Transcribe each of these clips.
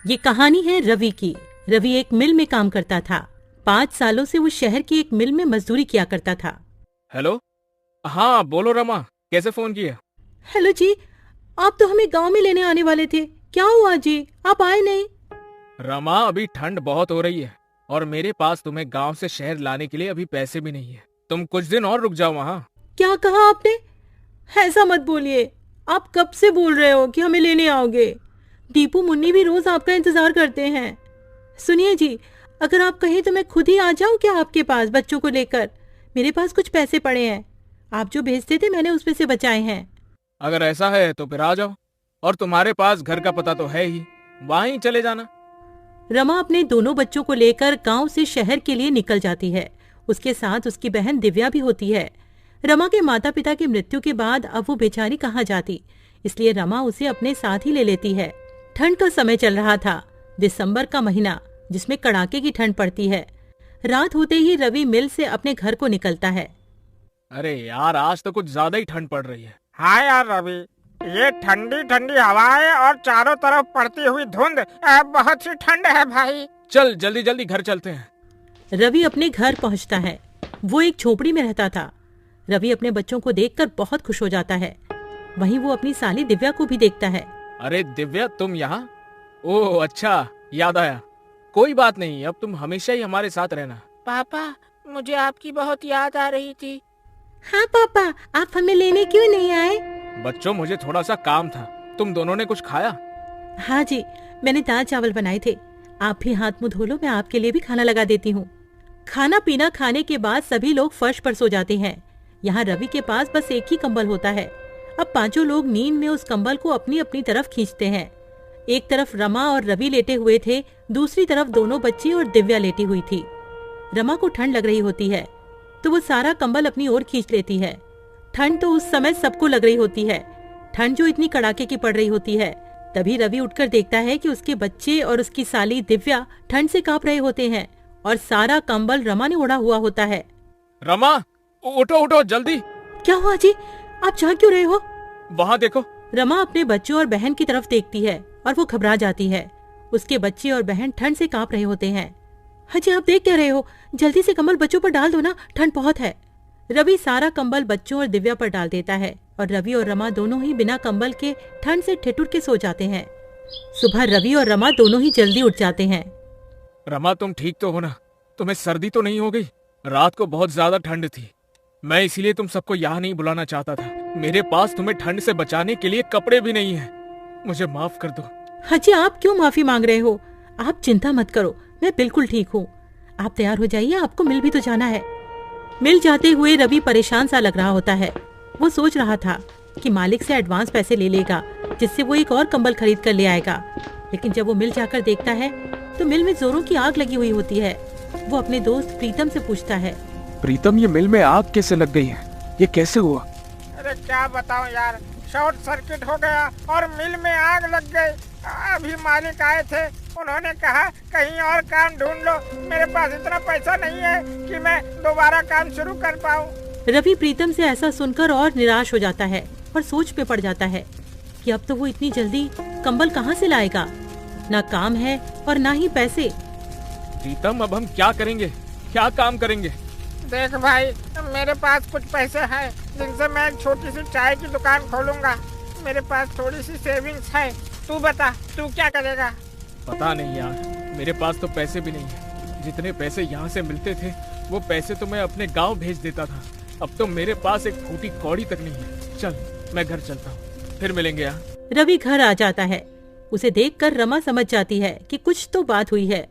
ये कहानी है रवि की। रवि एक मिल में काम करता था। 5 सालों से वो शहर की एक मिल में मजदूरी किया करता था। हेलो। हाँ बोलो रमा, कैसे फोन किया? हेलो जी, आप तो हमें गांव में लेने आने वाले थे, क्या हुआ जी, आप आए नहीं? रमा, अभी ठंड बहुत हो रही है और मेरे पास तुम्हें गांव से शहर लाने के लिए अभी पैसे भी नहीं है। तुम कुछ दिन और रुक जाओ वहाँ। क्या कहा आपने? ऐसा मत बोलिए। आप कब से बोल रहे हो कि हमें लेने आओगे? दीपू मुन्नी भी रोज आपका इंतजार करते हैं। सुनिए जी, अगर आप कहें तो मैं खुद ही आ जाऊं क्या आपके पास बच्चों को लेकर? मेरे पास कुछ पैसे पड़े हैं, आप जो भेजते थे मैंने उसमें से बचाए हैं। अगर ऐसा है तो फिर आ जाओ, और तुम्हारे पास घर का पता तो है ही, वहाँ ही चले जाना। रमा अपने दोनों बच्चों को लेकर गांव से शहर के लिए निकल जाती है। उसके साथ उसकी बहन दिव्या भी होती है। रमा के माता पिता की मृत्यु के बाद अब वो बेचारी कहाँ जाती, इसलिए रमा उसे अपने साथ ही ले लेती है। ठंड का समय चल रहा था, दिसंबर का महीना, जिसमें कड़ाके की ठंड पड़ती है। रात होते ही रवि मिल से अपने घर को निकलता है। अरे यार, आज तो कुछ ज्यादा ही ठंड पड़ रही है। हाँ यार रवि, ये ठंडी ठंडी हवाएं और चारों तरफ पड़ती हुई धुंध, बहुत सी ठंड है भाई। चल जल्दी जल्दी घर चलते हैं। रवि अपने घर पहुंचता है। वो एक झोपड़ी में रहता था। रवि अपने बच्चों को देखकर बहुत खुश हो जाता है। वहीं वो अपनी साली दिव्या को भी देखता है। अरे दिव्या, तुम यहाँ? ओह अच्छा, याद आया। कोई बात नहीं, अब तुम हमेशा ही हमारे साथ रहना। पापा, मुझे आपकी बहुत याद आ रही थी। हाँ पापा, आप हमें लेने क्यों नहीं आए? बच्चों, मुझे थोड़ा सा काम था। तुम दोनों ने कुछ खाया? हाँ जी, मैंने दाल चावल बनाए थे। आप भी हाथ मुंह धो लो, मैं आपके लिए भी खाना लगा देती हूँ। खाना पीना खाने के बाद सभी लोग फर्श पर सो जाते हैं। यहाँ रवि के पास बस एक ही कंबल होता है। अब पांचों लोग नींद में उस कंबल को अपनी अपनी तरफ खींचते हैं। एक तरफ रमा और रवि लेटे हुए थे, दूसरी तरफ दोनों बच्ची और दिव्या लेटी हुई थी। रमा को ठंड लग रही होती है तो वो सारा कंबल अपनी ओर खींच लेती है। ठंड तो उस समय सबको लग रही होती है, ठंड जो इतनी कड़ाके की पड़ रही होती है। तभी रवि उठकर देखता है कि उसके बच्चे और उसकी साली दिव्या ठंड से कांप रहे होते हैं और सारा कंबल रमा ने ओढ़ा हुआ होता है। रमा, उठो उठो जल्दी। क्या हुआ जी, आप जाग क्यों रहे हो? वहाँ देखो। रमा अपने बच्चों और बहन की तरफ देखती है और वो घबरा जाती है। उसके बच्चे और बहन ठंड से कांप रहे होते हैं। हाजी, आप देख क्या रहे हो? जल्दी से कंबल बच्चों पर डाल दो ना, ठंड बहुत है। रवि सारा कंबल बच्चों और दिव्या पर डाल देता है और रवि और रमा दोनों ही बिना कंबल के ठंड से ठिठुर के सो जाते हैं। सुबह रवि और रमा दोनों ही जल्दी उठ जाते हैं। रमा, तुम ठीक तो हो ना? तुम्हें सर्दी तो नहीं हो गई? रात को बहुत ज्यादा ठंड थी, मैं इसीलिए तुम सबको यहाँ नहीं बुलाना चाहता था। मेरे पास तुम्हें ठंड से बचाने के लिए कपड़े भी नहीं है, मुझे माफ कर दो। हाजी, आप क्यों माफी मांग रहे हो? आप चिंता मत करो, मैं बिल्कुल ठीक हूँ। आप तैयार हो जाइए, आपको मिल भी तो जाना है। मिल जाते हुए रवि परेशान सा लग रहा होता है। वो सोच रहा था कि मालिक से एडवांस पैसे ले लेगा, जिससे वो एक और कंबल खरीद कर ले आएगा। लेकिन जब वो मिल जाकर देखता है तो मिल में जोरों की आग लगी हुई होती है। वो अपने दोस्त प्रीतम से पूछता है, प्रीतम, ये मिल में आग कैसे लग गई है? ये कैसे हुआ? अरे क्या बताऊं यार, शॉर्ट सर्किट हो गया और मिल में आग लग गई। अभी मालिक आए थे, उन्होंने कहा कहीं और काम ढूंढ लो। मेरे पास इतना पैसा नहीं है कि मैं दोबारा काम शुरू कर पाऊं। रवि प्रीतम से ऐसा सुनकर और निराश हो जाता है और सोच में पड़ जाता है कि अब तो वो इतनी जल्दी कंबल कहाँ से लाएगा। ना काम है और ना ही पैसे। प्रीतम, अब हम क्या करेंगे, क्या काम करेंगे? देख भाई, मेरे पास कुछ पैसे हैं जिनसे मैं एक छोटी सी चाय की दुकान खोलूंगा। मेरे पास थोड़ी सी सेविंग्स है। तू बता, तू क्या करेगा? पता नहीं यार, मेरे पास तो पैसे भी नहीं है। जितने पैसे यहाँ से मिलते थे वो पैसे तो मैं अपने गांव भेज देता था। अब तो मेरे पास एक फूटी कौड़ी तक नहीं है। चल, मैं घर चलता हूँ, फिर मिलेंगे यहाँ। रवि घर आ जाता है। उसे देखकर रमा समझ जाती है कि कुछ तो बात हुई है।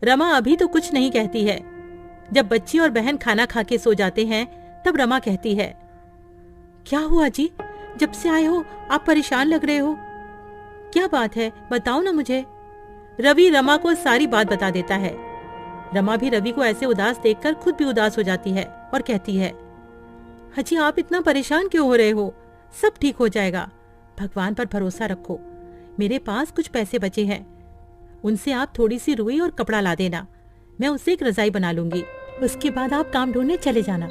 रमा अभी तो कुछ नहीं कहती है। जब बच्ची और बहन खाना खा के सो जाते हैं तब रमा कहती है, क्या हुआ जी, जब से आए हो आप परेशान लग रहे हो, क्या बात है, बताओ ना मुझे। रवि रमा को सारी बात बता देता है। रमा भी रवि को ऐसे उदास देखकर खुद भी उदास हो जाती है और कहती है, हाजी, आप इतना परेशान क्यों हो रहे हो? सब ठीक हो जाएगा, भगवान पर भरोसा रखो। मेरे पास कुछ पैसे बचे हैं, उनसे आप थोड़ी सी रुई और कपड़ा ला देना, मैं उससे एक रजाई बना लूंगी। उसके बाद आप काम ढूंढने चले जाना।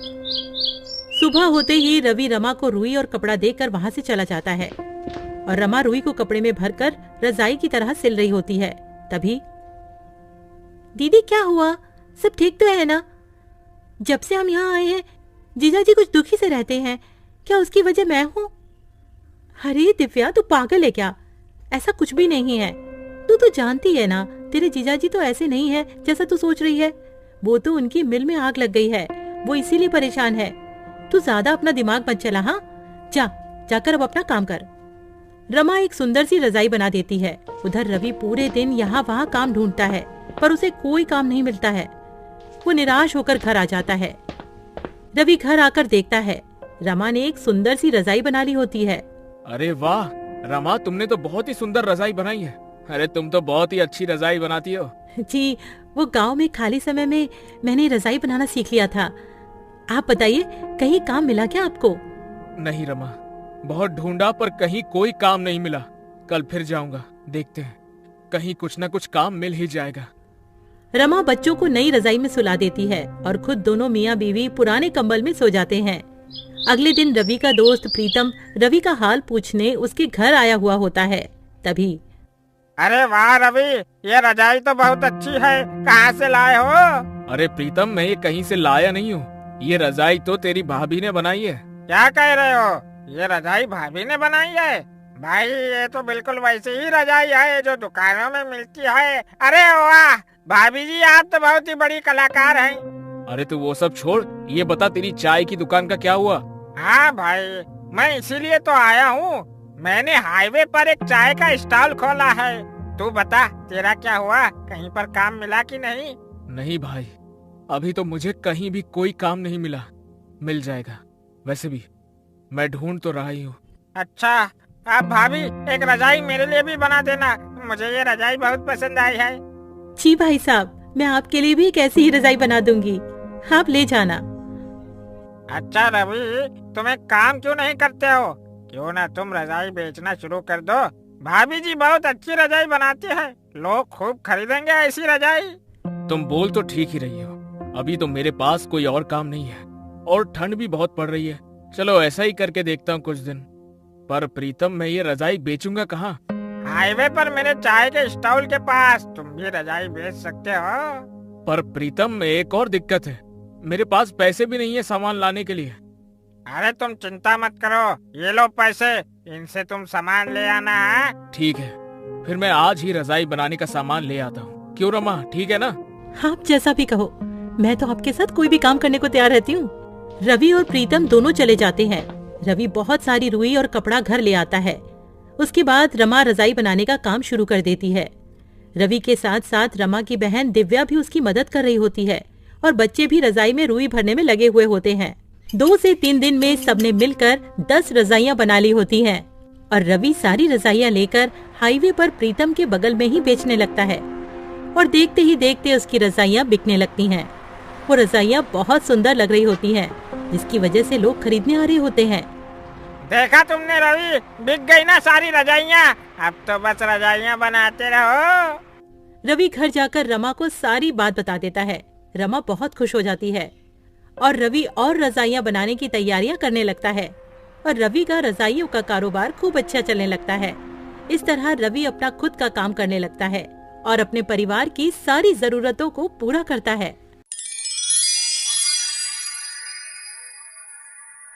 सुबह होते ही रवि रमा को रुई और कपड़ा देकर वहां से चला जाता है और रमा रुई को कपड़े में भरकर रजाई की तरह सिल रही होती है। तभी, दीदी क्या हुआ? सब ठीक तो है ना? जब से हम यहाँ आए हैं जीजाजी कुछ दुखी से रहते हैं, क्या उसकी वजह मैं हूँ? अरे दिव्या, तू पागल है क्या? ऐसा कुछ भी नहीं है। तू तो जानती है ना, तेरे जीजाजी तो ऐसे नहीं है जैसा तू सोच रही है। वो तो उनकी मिल में आग लग गई है, वो इसीलिए परेशान है। तू ज्यादा अपना दिमाग मत चला। हाँ, जाकर अब अपना काम कर। रमा एक सुंदर सी रजाई बना देती है। उधर रवि पूरे दिन यहाँ वहाँ काम ढूंढता है, पर उसे कोई काम नहीं मिलता है। वो निराश होकर घर आ जाता है। रवि घर आकर देखता है रमा ने एक सुंदर सी रजाई बना ली होती है। अरे वाह रमा, तुमने तो बहुत ही सुंदर रजाई बनाई है। अरे तुम तो बहुत ही अच्छी रजाई बनाती हो। जी, वो गांव में खाली समय में मैंने रजाई बनाना सीख लिया था। आप बताइए, कहीं काम मिला क्या आपको? नहीं रमा, बहुत ढूंढा पर कहीं कोई काम नहीं मिला। कल फिर जाऊंगा, देखते हैं, कहीं कुछ न कुछ काम मिल ही जाएगा। रमा बच्चों को नई रजाई में सुला देती है और खुद दोनों मियाँ बीवी पुराने कंबल में सो जाते हैं। अगले दिन रवि का दोस्त प्रीतम रवि का हाल पूछने उसके घर आया हुआ होता है। तभी, अरे वाह रवि, ये रजाई तो बहुत अच्छी है, कहाँ से लाए हो? अरे प्रीतम, मैं ये कहीं से लाया नहीं हूँ। ये रजाई तो तेरी भाभी ने बनाई है। क्या कह रहे हो? ये रजाई भाभी ने बनाई है? भाई ये तो बिल्कुल वैसी ही रजाई है जो दुकानों में मिलती है। अरे वाह भाभी जी, आप तो बहुत ही बड़ी कलाकार हैं। अरे तू वो सब छोड़, ये बता तेरी चाय की दुकान का क्या हुआ? हाँ भाई, मैं इसीलिए तो आया हूँ। मैंने हाईवे पर एक चाय का स्टॉल खोला है। तू बता, तेरा क्या हुआ? कहीं पर काम मिला कि नहीं? नहीं भाई, अभी तो मुझे कहीं भी कोई काम नहीं मिला। मिल जाएगा, वैसे भी मैं ढूंढ तो रहा ही हूँ। अच्छा, आप भाभी एक रजाई मेरे लिए भी बना देना, मुझे ये रजाई बहुत पसंद आई है। जी भाई साहब, मैं आपके लिए भी एक ऐसी ही रजाई बना दूंगी, आप ले जाना। अच्छा रवि, तुम एक काम क्यों नहीं करते हो? क्यों ना तुम रजाई बेचना शुरू कर दो। भाभी जी बहुत अच्छी रजाई बनाती है, लोग खूब खरीदेंगे ऐसी रजाई। तुम बोल तो ठीक ही रही हो, अभी तो मेरे पास कोई और काम नहीं है और ठंड भी बहुत पड़ रही है। चलो ऐसा ही करके देखता हूँ कुछ दिन। पर प्रीतम, मैं ये रजाई बेचूंगा कहाँ? हाईवे पर मेरे चाय के स्टॉल के पास तुम भी रजाई बेच सकते हो। पर प्रीतम, एक और दिक्कत है, मेरे पास पैसे भी नहीं है सामान लाने के लिए। अरे तुम चिंता मत करो, ये लो पैसे, इनसे तुम सामान ले आना है। ठीक है, फिर मैं आज ही रजाई बनाने का सामान ले आता हूँ। क्यों रमा, ठीक है ना? आप जैसा भी कहो, मैं तो आपके साथ कोई भी काम करने को तैयार रहती हूँ। रवि और प्रीतम दोनों चले जाते हैं। रवि बहुत सारी रुई और कपड़ा घर ले आता है। उसके बाद रमा रजाई बनाने का काम शुरू कर देती है। रवि के साथ साथ रमा की बहन दिव्या भी उसकी मदद कर रही होती है और बच्चे भी रजाई में रुई भरने में लगे हुए होते हैं। 2 से 3 दिन में सबने मिलकर 10 रजाइयाँ बना ली होती हैं और रवि सारी रजाइयाँ लेकर हाईवे पर प्रीतम के बगल में ही बेचने लगता है और देखते ही देखते उसकी रजाइयाँ बिकने लगती हैं। वो रजाइयाँ बहुत सुंदर लग रही होती हैं, जिसकी वजह से लोग खरीदने आ रहे होते हैं। देखा तुमने रवि, बिक गई ना सारी रजाइयाँ। अब तो बस रजाइयाँ बनाते रहो। रवि घर जाकर रमा को सारी बात बता देता है। रमा बहुत खुश हो जाती है और रवि और रजाइयाँ बनाने की तैयारियां करने लगता है और रवि का रजाइयों का कारोबार खूब अच्छा चलने लगता है। इस तरह रवि अपना खुद का काम करने लगता है और अपने परिवार की सारी जरूरतों को पूरा करता है।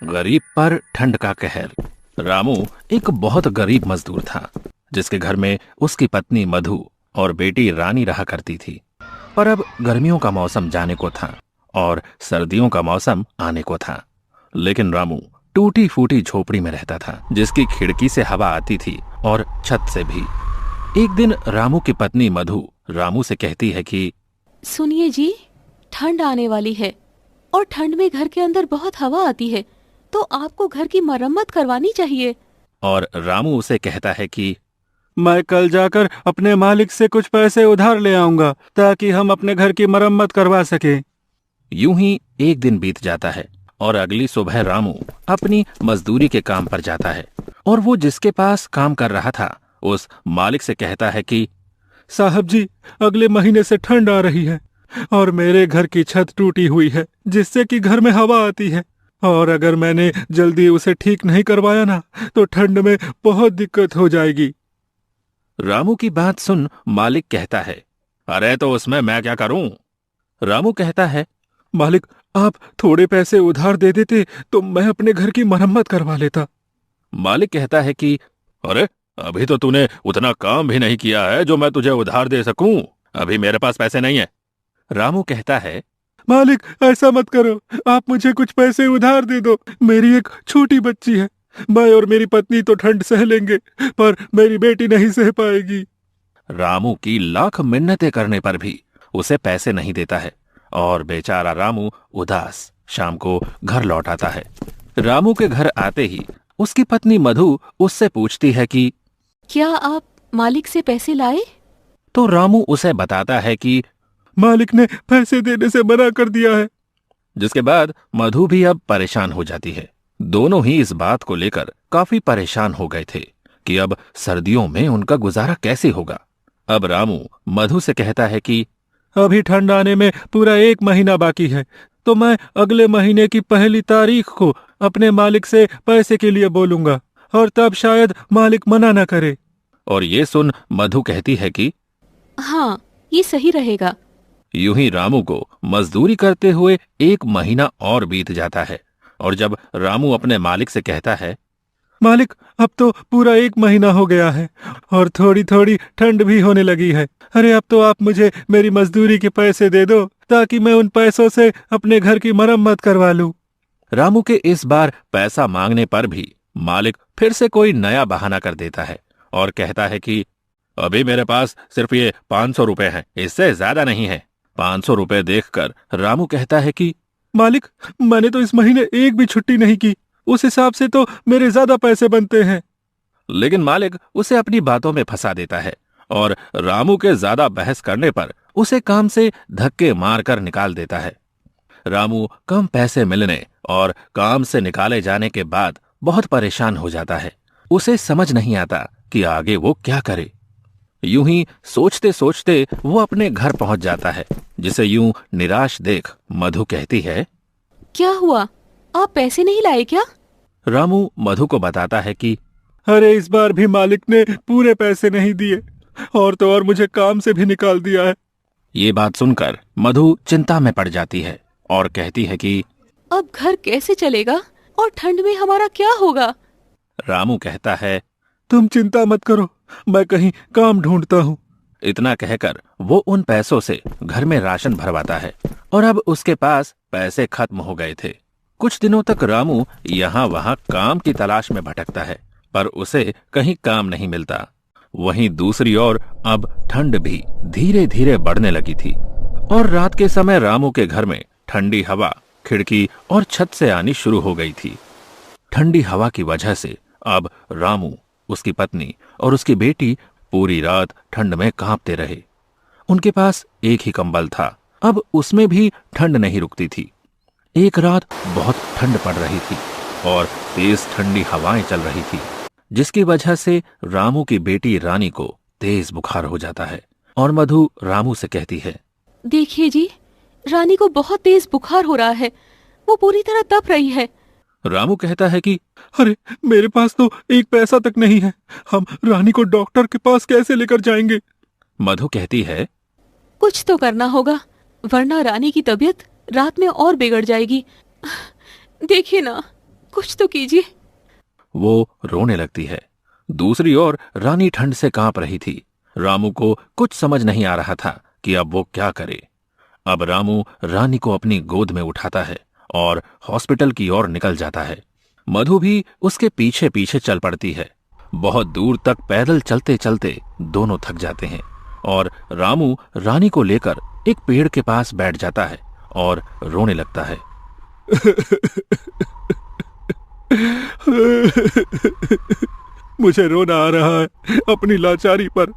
गरीब पर ठंड का कहर। रामू एक बहुत गरीब मजदूर था, जिसके घर में उसकी पत्नी मधु और बेटी रानी रहा करती थी। पर अब गर्मियों का मौसम जाने को था और सर्दियों का मौसम आने को था। लेकिन रामू टूटी फूटी झोपड़ी में रहता था, जिसकी खिड़की से हवा आती थी और छत से भी। एक दिन रामू की पत्नी मधु रामू से कहती है कि सुनिए जी, ठंड आने वाली है और ठंड में घर के अंदर बहुत हवा आती है, तो आपको घर की मरम्मत करवानी चाहिए। और रामू उसे कहता है कि मैं कल जाकर अपने मालिक से कुछ पैसे उधार ले आऊंगा ताकि हम अपने घर की मरम्मत करवा सके। यूं ही एक दिन बीत जाता है और अगली सुबह रामू अपनी मजदूरी के काम पर जाता है और वो जिसके पास काम कर रहा था उस मालिक से कहता है कि साहब जी, अगले महीने से ठंड आ रही है और मेरे घर की छत टूटी हुई है, जिससे कि घर में हवा आती है, और अगर मैंने जल्दी उसे ठीक नहीं करवाया ना तो ठंड में बहुत दिक्कत हो जाएगी। रामू की बात सुन मालिक कहता है, अरे तो उसमें मैं क्या करूं? रामू कहता है, मालिक, आप थोड़े पैसे उधार दे देते तो मैं अपने घर की मरम्मत करवा लेता। मालिक कहता है कि अरे अभी तो तूने उतना काम भी नहीं किया है जो मैं तुझे उधार दे सकूं। अभी मेरे पास पैसे नहीं है। रामू कहता है, मालिक, ऐसा मत करो, आप मुझे कुछ पैसे उधार दे दो। मेरी एक छोटी बच्ची है, मैं और मेरी पत्नी तो ठंड सह लेंगे, पर मेरी बेटी नहीं सह पाएगी। रामू की लाख मिन्नतें करने पर भी उसे पैसे नहीं देता है और बेचारा रामू उदास शाम को घर लौट आता है। रामू के घर आते ही उसकी पत्नी मधु उससे पूछती है कि क्या आप मालिक से पैसे लाए? तो रामू उसे बताता है कि मालिक ने पैसे देने से मना कर दिया है। जिसके बाद मधु भी अब परेशान हो जाती है। दोनों ही इस बात को लेकर काफी परेशान हो गए थे कि अब सर्दियों में उनका गुजारा कैसे होगा। अब रामू मधु से कहता है कि अभी ठंड आने में पूरा 1 महीना बाकी है, तो मैं अगले महीने की 1 तारीख को अपने मालिक से पैसे के लिए बोलूंगा और तब शायद मालिक मना न करे। और ये सुन मधु कहती है कि हाँ, ये सही रहेगा। यूं ही रामू को मजदूरी करते हुए 1 महीना और बीत जाता है और जब रामू अपने मालिक से कहता है, मालिक, अब तो पूरा 1 महीना हो गया है और थोड़ी थोड़ी ठंड भी होने लगी है। अरे अब तो आप मुझे मेरी मजदूरी के पैसे दे दो ताकि मैं उन पैसों से अपने घर की मरम्मत करवा लूं। रामू के इस बार पैसा मांगने पर भी मालिक फिर से कोई नया बहाना कर देता है और कहता है कि अभी मेरे पास सिर्फ ये 500 रुपए हैं, इससे ज्यादा नहीं है। 500 रुपए देखकर रामू कहता है कि मालिक, मैंने तो इस महीने एक भी छुट्टी नहीं की, उस हिसाब से तो मेरे ज्यादा पैसे बनते हैं। लेकिन मालिक उसे अपनी बातों में फंसा देता है और रामू के ज्यादा बहस करने पर उसे काम से धक्के मारकर निकाल देता है। रामू कम पैसे मिलने और काम से निकाले जाने के बाद बहुत परेशान हो जाता है। उसे समझ नहीं आता कि आगे वो क्या करे। यूं ही सोचते सोचते वो अपने घर पहुंच जाता है, जिसे यूं निराश देख मधु कहती है, क्या हुआ, आप पैसे नहीं लाए क्या? रामू मधु को बताता है कि अरे इस बार भी मालिक ने पूरे पैसे नहीं दिए और तो और मुझे काम से भी निकाल दिया है। ये बात सुनकर मधु चिंता में पड़ जाती है और कहती है कि अब घर कैसे चलेगा और ठंड में हमारा क्या होगा? रामू कहता है, तुम चिंता मत करो, मैं कहीं काम ढूंढता हूँ। इतना कहकर वो उन पैसों से घर में राशन भरवाता है और अब उसके पास पैसे खत्म हो गए थे। कुछ दिनों तक रामू यहाँ वहाँ काम की तलाश में भटकता है, पर उसे कहीं काम नहीं मिलता। वहीं दूसरी ओर अब ठंड भी धीरे धीरे बढ़ने लगी थी और रात के समय रामू के घर में ठंडी हवा खिड़की और छत से आनी शुरू हो गई थी। ठंडी हवा की वजह से अब रामू, उसकी पत्नी और उसकी बेटी पूरी रात ठंड में कांपते रहे। उनके पास एक ही कंबल था, अब उसमें भी ठंड नहीं रुकती थी। एक रात बहुत ठंड पड़ रही थी और तेज ठंडी हवाएं चल रही थी, जिसकी वजह से रामू की बेटी रानी को तेज बुखार हो जाता है और मधु रामू से कहती है, देखिए जी, रानी को बहुत तेज बुखार हो रहा है, वो पूरी तरह तप रही है। रामू कहता है कि अरे मेरे पास तो 1 पैसा तक नहीं है, हम रानी को डॉक्टर के पास कैसे लेकर जाएंगे? मधु कहती है, कुछ तो करना होगा, वरना रानी की तबीयत रात में और बिगड़ जाएगी। देखिए ना, कुछ तो कीजिए। वो रोने लगती है। दूसरी ओर रानी ठंड से कांप रही थी। रामू को कुछ समझ नहीं आ रहा था कि अब वो क्या करे। अब रामू रानी को अपनी गोद में उठाता है और हॉस्पिटल की ओर निकल जाता है। मधु भी उसके पीछे पीछे चल पड़ती है। बहुत दूर तक पैदल चलते चलते दोनों थक जाते हैं और रामू रानी को लेकर एक पेड़ के पास बैठ जाता है और रोने लगता है। मुझे रोना आ रहा है अपनी लाचारी पर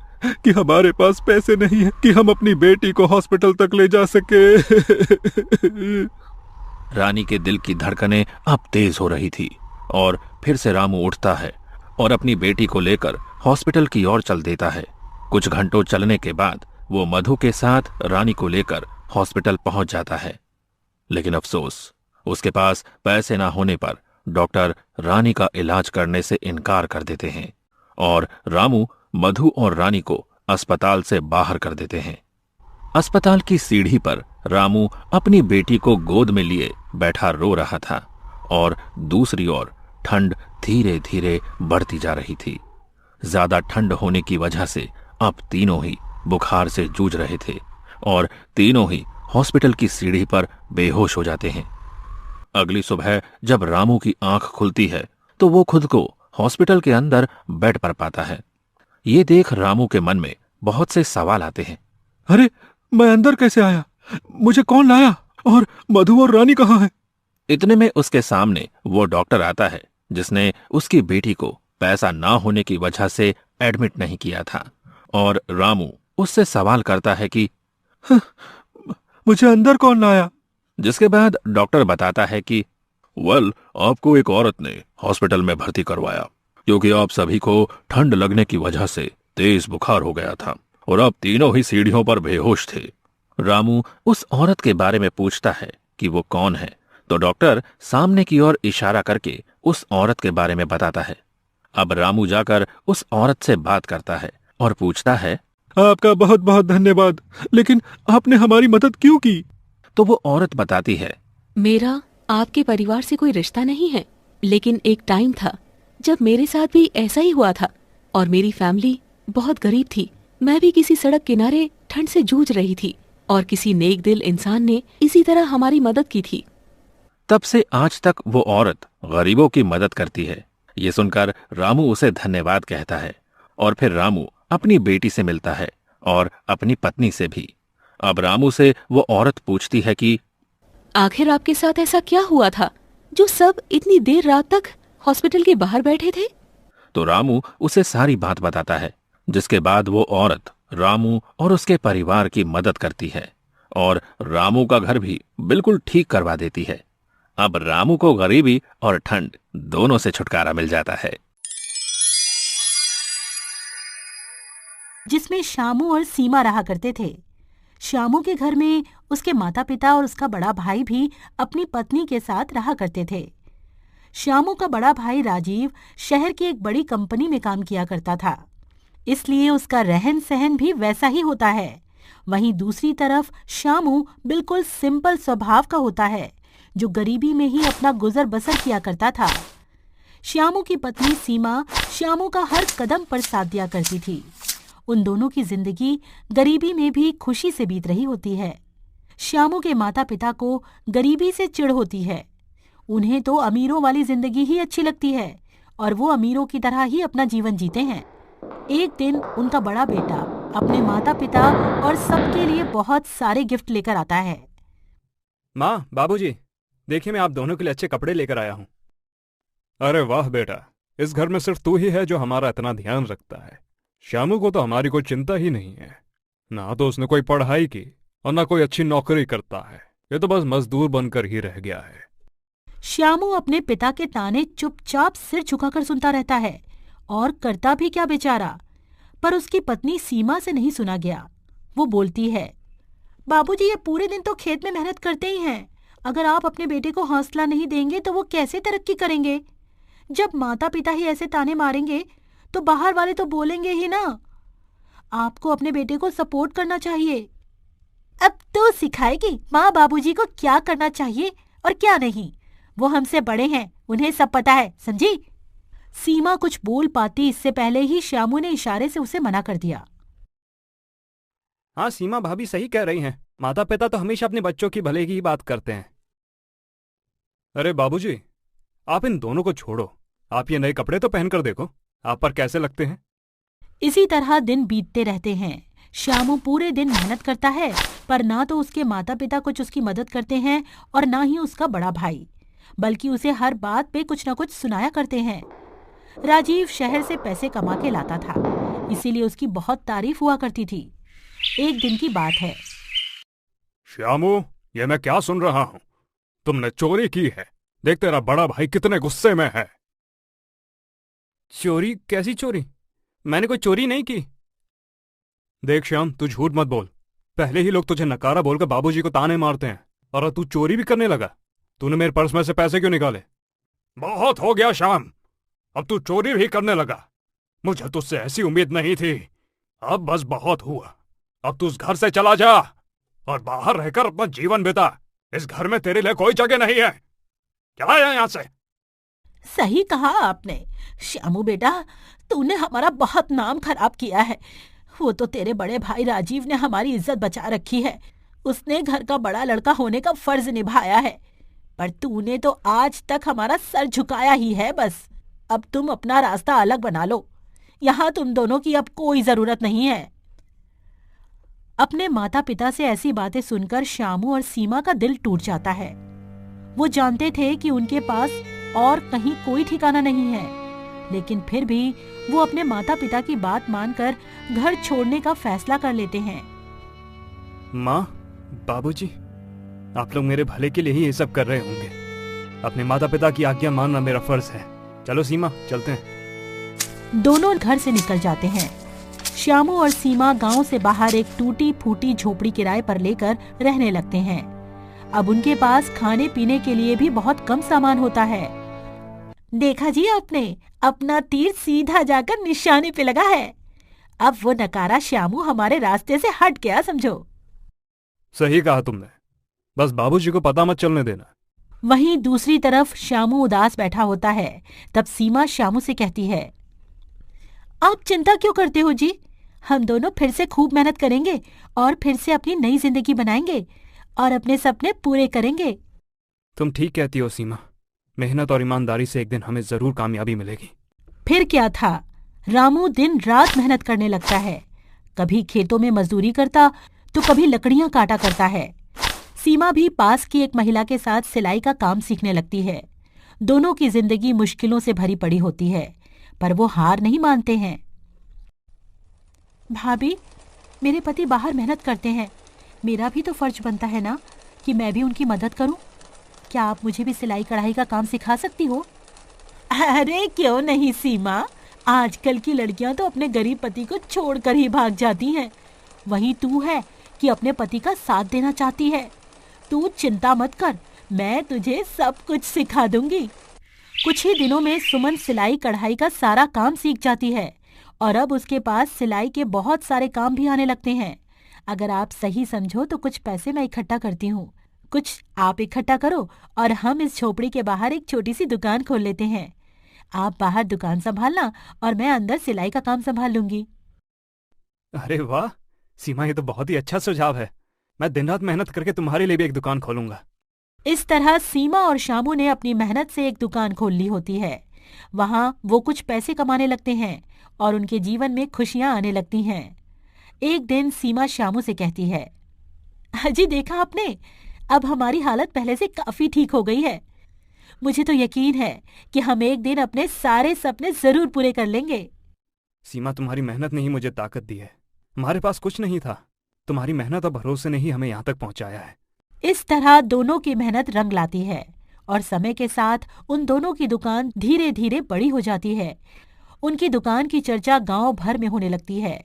कि हमारे पास पैसे नहीं है कि हम अपनी बेटी को हॉस्पिटल तक ले जा सके। रानी के दिल की धड़कनें अब तेज हो रही थी और फिर से रामू उठता है और अपनी बेटी को लेकर हॉस्पिटल की ओर चल देता है। कुछ घंटों चलने के बाद वो मधु के साथ रानी को लेकर हॉस्पिटल पहुंच जाता है। लेकिन अफसोस, उसके पास पैसे ना होने पर डॉक्टर रानी का इलाज करने से इनकार कर देते हैं और रामू मधु और रानी को अस्पताल से बाहर कर देते हैं। अस्पताल की सीढ़ी पर रामू अपनी बेटी को गोद में लिए बैठा रो रहा था और दूसरी ओर ठंड धीरे धीरे बढ़ती जा रही थी। ज्यादा ठंड होने की वजह से अब तीनों ही बुखार से जूझ रहे थे और तीनों ही हॉस्पिटल की सीढ़ी पर बेहोश हो जाते हैं। अगली सुबह जब रामू की आंख खुलती है तो वो खुद को हॉस्पिटल के अंदर बेड पर पाता है। ये देख रामू के मन में बहुत से सवाल आते हैं। अरे, मैं अंदर कैसे आया? मुझे कौन लाया? और मधु और रानी कहाँ हैं? इतने में उसके सामने वो डॉक्टर आता है जिसने उसकी बेटी को पैसा ना होने की वजह से एडमिट नहीं किया था और रामू उससे सवाल करता है कि मुझे अंदर कौन लाया? जिसके बाद डॉक्टर बताता है कि आपको एक औरत ने हॉस्पिटल में भर्ती करवाया क्योंकि आप सभी को ठंड लगने की वजह से तेज बुखार हो गया था और आप तीनों ही सीढ़ियों पर बेहोश थे। रामू उस औरत के बारे में पूछता है कि वो कौन है, तो डॉक्टर सामने की ओर इशारा करके उस औरत के बारे में बताता है। अब रामू जाकर उस औरत से बात करता है और पूछता है, आपका बहुत बहुत धन्यवाद, लेकिन आपने हमारी मदद क्यों की? तो वो औरत बताती है, मेरा आपके परिवार से कोई रिश्ता नहीं है, लेकिन एक टाइम था जब मेरे साथ भी ऐसा ही हुआ था और मेरी फैमिली बहुत गरीब थी। मैं भी किसी सड़क किनारे ठंड से जूझ रही थी और किसी नेक दिल इंसान ने इसी तरह हमारी मदद की थी। तब से आज तक वो औरत गरीबों की मदद करती है। ये सुनकर रामू उसे धन्यवाद कहता है और फिर रामू अपनी बेटी से मिलता है और अपनी पत्नी से भी। अब रामू से वो औरत पूछती है कि आखिर आपके साथ ऐसा क्या हुआ था जो सब इतनी देर रात तक हॉस्पिटल के बाहर बैठे थे? तो रामू उसे सारी बात बताता है, जिसके बाद वो औरत रामू और उसके परिवार की मदद करती है और रामू का घर भी बिल्कुल ठीक करवा देती है। अब रामू को गरीबी और ठंड दोनों से छुटकारा मिल जाता है। जिसमें श्यामू और सीमा रहा करते थे। श्यामू के घर में उसके माता पिता और उसका बड़ा भाई भी अपनी पत्नी के साथ रहा करते थे। श्यामू का बड़ा भाई राजीव शहर की एक बड़ी कंपनी में काम किया करता था, इसलिए उसका रहन सहन भी वैसा ही होता है। वहीं दूसरी तरफ श्यामू बिल्कुल सिंपल स्वभाव का होता है, जो गरीबी में ही अपना गुजर बसर किया करता था। श्यामू की पत्नी सीमा श्यामू का हर कदम पर साथ दिया करती थी। उन दोनों की जिंदगी गरीबी में भी खुशी से बीत रही होती है। श्यामू के माता पिता को गरीबी से चिढ़ होती है। उन्हें तो अमीरों वाली जिंदगी ही अच्छी लगती है और वो अमीरों की तरह ही अपना जीवन जीते हैं। एक दिन उनका बड़ा बेटा अपने माता पिता और सबके लिए बहुत सारे गिफ्ट लेकर आता है। माँ, बाबूजी, देखिए मैं आप दोनों के लिए अच्छे कपड़े लेकर आया हूँ। अरे वाह बेटा, इस घर में सिर्फ तू ही है जो हमारा इतना ध्यान रखता है। श्यामू को तो हमारी कोई चिंता ही नहीं है। ना तो उसने कोई पढ़ाई की और ना कोई अच्छी नौकरी करता है। ये तो बस मजदूर बनकर ही रह गया है। श्यामू अपने पिता के ताने चुपचाप सिर झुकाकर सुनता रहता है और करता भी क्या बेचारा। पर उसकी पत्नी सीमा से नहीं सुना गया। वो बोलती है, बाबूजी ये पूरे दिन तो खेत में मेहनत करते ही हैं। अगर आप अपने बेटे को हौसला नहीं देंगे तो वो कैसे तरक्की करेंगे? जब माता पिता ही ऐसे ताने मारेंगे तो बाहर वाले तो बोलेंगे ही ना। आपको अपने बेटे को सपोर्ट करना चाहिए। अब तो सिखाएगी माँ बाबूजी को क्या करना चाहिए और क्या नहीं। वो हमसे बड़े हैं, उन्हें सब पता है, समझी? सीमा कुछ बोल पाती इससे पहले ही श्यामू ने इशारे से उसे मना कर दिया। हाँ, सीमा भाभी सही कह रही हैं। माता पिता तो हमेशा अपने बच्चों की भले की ही बात करते हैं। अरे बाबूजी, आप इन दोनों को छोड़ो। आप ये नए कपड़े तो पहनकर देखो, आप पर कैसे लगते हैं। इसी तरह दिन बीतते रहते हैं। श्यामू पूरे दिन मेहनत करता है, पर ना तो उसके माता पिता कुछ उसकी मदद करते हैं और ना ही उसका बड़ा भाई, बल्कि उसे हर बात पे कुछ न कुछ सुनाया करते हैं। राजीव शहर से पैसे कमा के लाता था, इसीलिए उसकी बहुत तारीफ हुआ करती थी। एक दिन की बात है। श्यामू, ये मैं क्या सुन रहा हूँ? तुमने चोरी की है। देख तेरा बड़ा भाई कितने गुस्से में है। चोरी? कैसी चोरी? मैंने कोई चोरी नहीं की। देख श्याम, तू झूठ मत बोल। पहले ही लोग तुझे नकारा बोलकर बाबूजी को ताने मारते हैं और तू चोरी भी करने लगा। तूने मेरे पर्स में से पैसे क्यों निकाले? बहुत हो गया श्याम, अब तू चोरी भी करने लगा। मुझे तुझसे ऐसी उम्मीद नहीं थी। अब बस बहुत हुआ। अब तू उस घर से चला जा और बाहर रहकर अपना जीवन बिता। इस घर में तेरे लिए कोई जगह नहीं है। चला जा यहाँ से। सही कहा आपने श्यामू बेटा, तूने हमारा बहुत नाम खराब किया है। वो तो तेरे बड़े भाई राजीव ने हमारी इज्जत बचा रखी है। उसने घर का बड़ा लड़का होने का फर्ज निभाया है, पर तूने तो आज तक हमारा सर झुकाया ही है। बस अब तुम अपना रास्ता अलग बना लो। यहाँ तुम दोनों की अब कोई जरूरत नहीं है। अपने माता पिता से ऐसी बातें सुनकर श्यामू और सीमा का दिल टूट जाता है। वो जानते थे कि उनके पास और कहीं कोई ठिकाना नहीं है, लेकिन फिर भी वो अपने माता पिता की बात मानकर घर छोड़ने का फैसला कर लेते हैं। माँ, बाबूजी, आप लोग मेरे भले के लिए ही ये सब कर रहे होंगे। अपने माता पिता की आज्ञा मानना मेरा फर्ज है। चलो सीमा, चलते हैं। दोनों घर से निकल जाते हैं। श्यामू और सीमा गांव से बाहर एक टूटी फूटी झोपड़ी किराए पर लेकर रहने लगते हैं। अब उनके पास खाने पीने के लिए भी बहुत कम सामान होता है। देखा जी आपने, अपना तीर सीधा जाकर निशाने पे लगा है। अब वो नकारा श्यामू हमारे रास्ते से हट गया समझो। सही कहा तुमने, बस बाबूजी को पता मत चलने देना। वहीं दूसरी तरफ श्यामू उदास बैठा होता है। तब सीमा श्यामू से कहती है, आप चिंता क्यों करते हो जी? हम दोनों फिर से खूब मेहनत करेंगे और फिर से अपनी नई जिंदगी बनाएंगे और अपने सपने पूरे करेंगे। तुम ठीक कहती हो सीमा, मेहनत और ईमानदारी से एक दिन हमें जरूर कामयाबी मिलेगी। फिर क्या था, रामू दिन रात मेहनत करने लगता है। कभी खेतों में मजदूरी करता तो कभी लकड़ियां काटा करता है। सीमा भी पास की एक महिला के साथ सिलाई का काम सीखने लगती है। दोनों की जिंदगी मुश्किलों से भरी पड़ी होती है, पर वो हार नहीं मानते हैं। भाभी, मेरे पति बाहर मेहनत करते हैं, मेरा भी तो फर्ज बनता है ना कि मैं भी उनकी मदद करूं। क्या आप मुझे भी सिलाई कढ़ाई का काम सिखा सकती हो? अरे क्यों नहीं सीमा, आजकल की लड़कियां तो अपने गरीब पति को छोड़कर ही भाग जाती हैं। वहीं तू है कि अपने पति का साथ देना चाहती है। तू चिंता मत कर, मैं तुझे सब कुछ सिखा दूंगी। कुछ ही दिनों में सुमन सिलाई कढ़ाई का सारा काम सीख जाती है और अब उसके पास सिलाई के बहुत सारे काम भी आने लगते हैं। अगर आप सही समझो तो कुछ पैसे मैं इकट्ठा करती हूँ, कुछ आप इकट्ठा करो और हम इस झोपड़ी के बाहर एक छोटी सी दुकान खोल लेते हैं। आप बाहर दुकान संभालना और मैं अंदर सिलाई का काम संभाल लूंगी। अरे वाह सीमा, ये तो बहुत ही अच्छा सुझाव है। मैं दिन रात मेहनत करके तुम्हारे लिए भी एक दुकान खोलूंगा। इस तरह सीमा और शामू ने अपनी मेहनत से एक दुकान खोल ली होती है। वहां वो कुछ पैसे कमाने लगते हैं और उनके जीवन में खुशियां आने लगती हैं। एक दिन सीमा शामू से कहती है, अजी देखा आपने, अब हमारी हालत पहले से काफी ठीक हो गई है। मुझे तो यकीन है कि हम एक दिन अपने सारे सपने जरूर पूरे कर लेंगे। सीमा, तुम्हारी मेहनत ने ही मुझे ताकत दी है। हमारे पास कुछ नहीं था, तुम्हारी मेहनत और भरोसे ने ही हमें यहाँ तक पहुँचाया है। इस तरह दोनों की मेहनत रंग लाती है और समय के साथ उन दोनों की दुकान धीरे धीरे बड़ी हो जाती है। उनकी दुकान की चर्चा गांव भर में होने लगती है।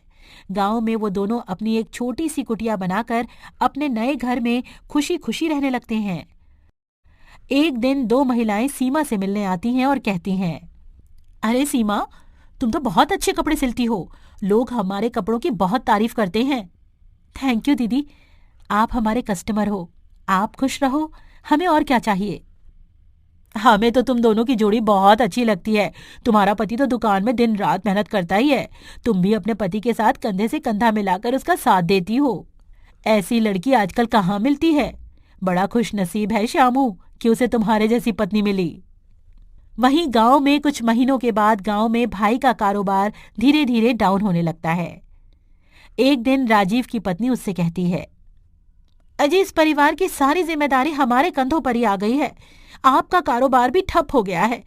गांव में वो दोनों अपनी एक छोटी सी कुटिया बनाकर अपने नए घर में खुशी खुशी रहने लगते हैं। एक दिन दो महिलाएं सीमा से मिलने आती हैं और कहती हैं, अरे सीमा, तुम तो बहुत अच्छे कपड़े सिलती हो, लोग हमारे कपड़ों की बहुत तारीफ करते हैं। थैंक यू दीदी, आप हमारे कस्टमर हो, आप खुश रहो, हमें और क्या चाहिए। हमें तो तुम दोनों की जोड़ी बहुत अच्छी लगती है। तुम्हारा पति तो दुकान में दिन रात मेहनत करता ही है, तुम भी अपने पति के साथ कंधे से कंधा मिलाकर उसका साथ देती हो। ऐसी लड़की आजकल कहाँ मिलती है। बड़ा खुश नसीब है श्यामू कि उसे तुम्हारे जैसी पत्नी मिली। वहीं गांव में कुछ महीनों के बाद गांव में भाई का कारोबार धीरे धीरे डाउन होने लगता है। एक दिन राजीव की पत्नी उससे कहती है, अजी इस परिवार की सारी जिम्मेदारी हमारे कंधों पर ही आ गई है। आपका कारोबार भी ठप हो गया है।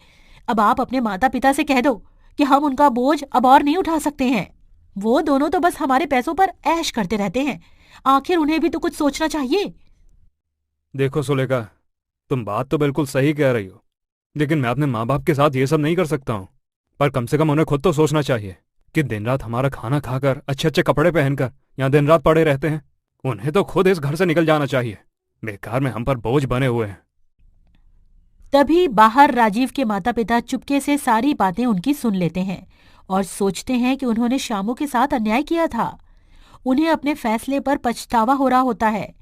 अब आप अपने माता पिता से कह दो कि हम उनका बोझ अब और नहीं उठा सकते हैं। वो दोनों तो बस हमारे पैसों पर ऐश करते रहते हैं, आखिर उन्हें भी तो कुछ सोचना चाहिए। देखो सुलेखा, तुम बात तो बिल्कुल सही कह रही हो, लेकिन मैं अपने माँ बाप के साथ ये सब नहीं कर सकता हूँ। पर कम से कम उन्हें खुद तो सोचना चाहिए कि दिन रात हमारा खाना खाकर अच्छे अच्छे कपड़े पहनकर यहाँ दिन रात पड़े रहते हैं। उन्हें तो खुद इस घर से निकल जाना चाहिए। बेकार में हम पर बोझ बने हुए हैं। तभी बाहर राजीव के माता पिता चुपके से सारी बातें उनकी सुन लेते हैं और सोचते हैं कि उन्होंने शामू के साथ अन्याय किया था। उन्हें अपने फैसले पर पछतावा हो रहा होता है।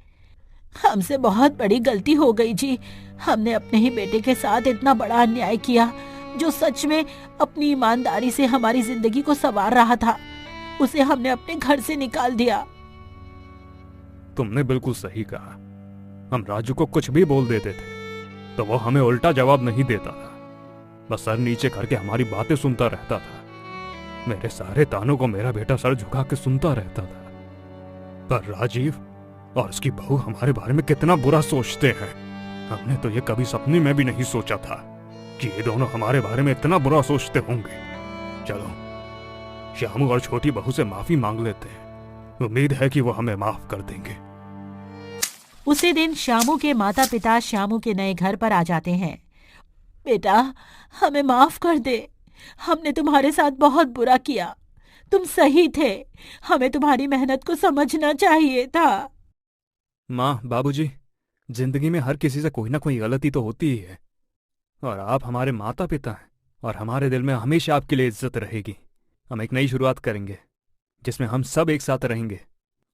हमसे बहुत बड़ी गलती हो गई जी। हमने अपने ही बेटे के साथ इतना बड़ा अन्याय किया, जो सच में अपनी ईमानदारी से हमारी जिंदगी को संवार रहा था। उसे हमने अपने घर से निकाल दिया। तुमने बिल्कुल सही कहा। हम राजू को कुछ भी बोल देते थे तो वो हमें उल्टा जवाब नहीं देता था, बस सर नीचे करके हमारी बातें सुनता रहता था। मेरे सारे तानों को मेरा बेटा सर झुका के सुनता रहता था। पर राजीव और उसकी बहू हमारे बारे में कितना बुरा सोचते हैं। हमने तो ये कभी सपने में भी नहीं सोचा था कि ये दोनों हमारे बारे में इतना बुरा सोचते होंगे। चलो श्यामू और छोटी बहू से माफी मांग लेते हैं। उम्मीद है कि वो हमें माफ कर देंगे। उसी दिन श्यामू के माता पिता श्यामू के नए घर पर आ जाते हैं। बेटा, हमें माफ कर दे। हमने तुम्हारे साथ बहुत बुरा किया। तुम सही थे। हमें तुम्हारी मेहनत को समझना चाहिए था। माँ, बाबूजी, जिंदगी में हर किसी से कोई ना कोई गलती तो होती ही है, और आप हमारे माता पिता हैं और हमारे दिल में हमेशा आपके लिए इज्जत रहेगी। हम एक नई शुरुआत करेंगे जिसमें हम सब एक साथ रहेंगे।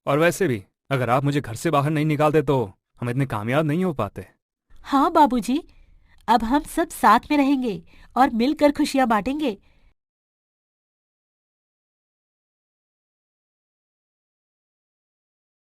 और वैसे भी अगर आप मुझे घर से बाहर नहीं निकालते तो हम इतने कामयाब नहीं हो पाते। हाँ बाबूजी, अब हम सब साथ में रहेंगे और मिलकर खुशियां बांटेंगे।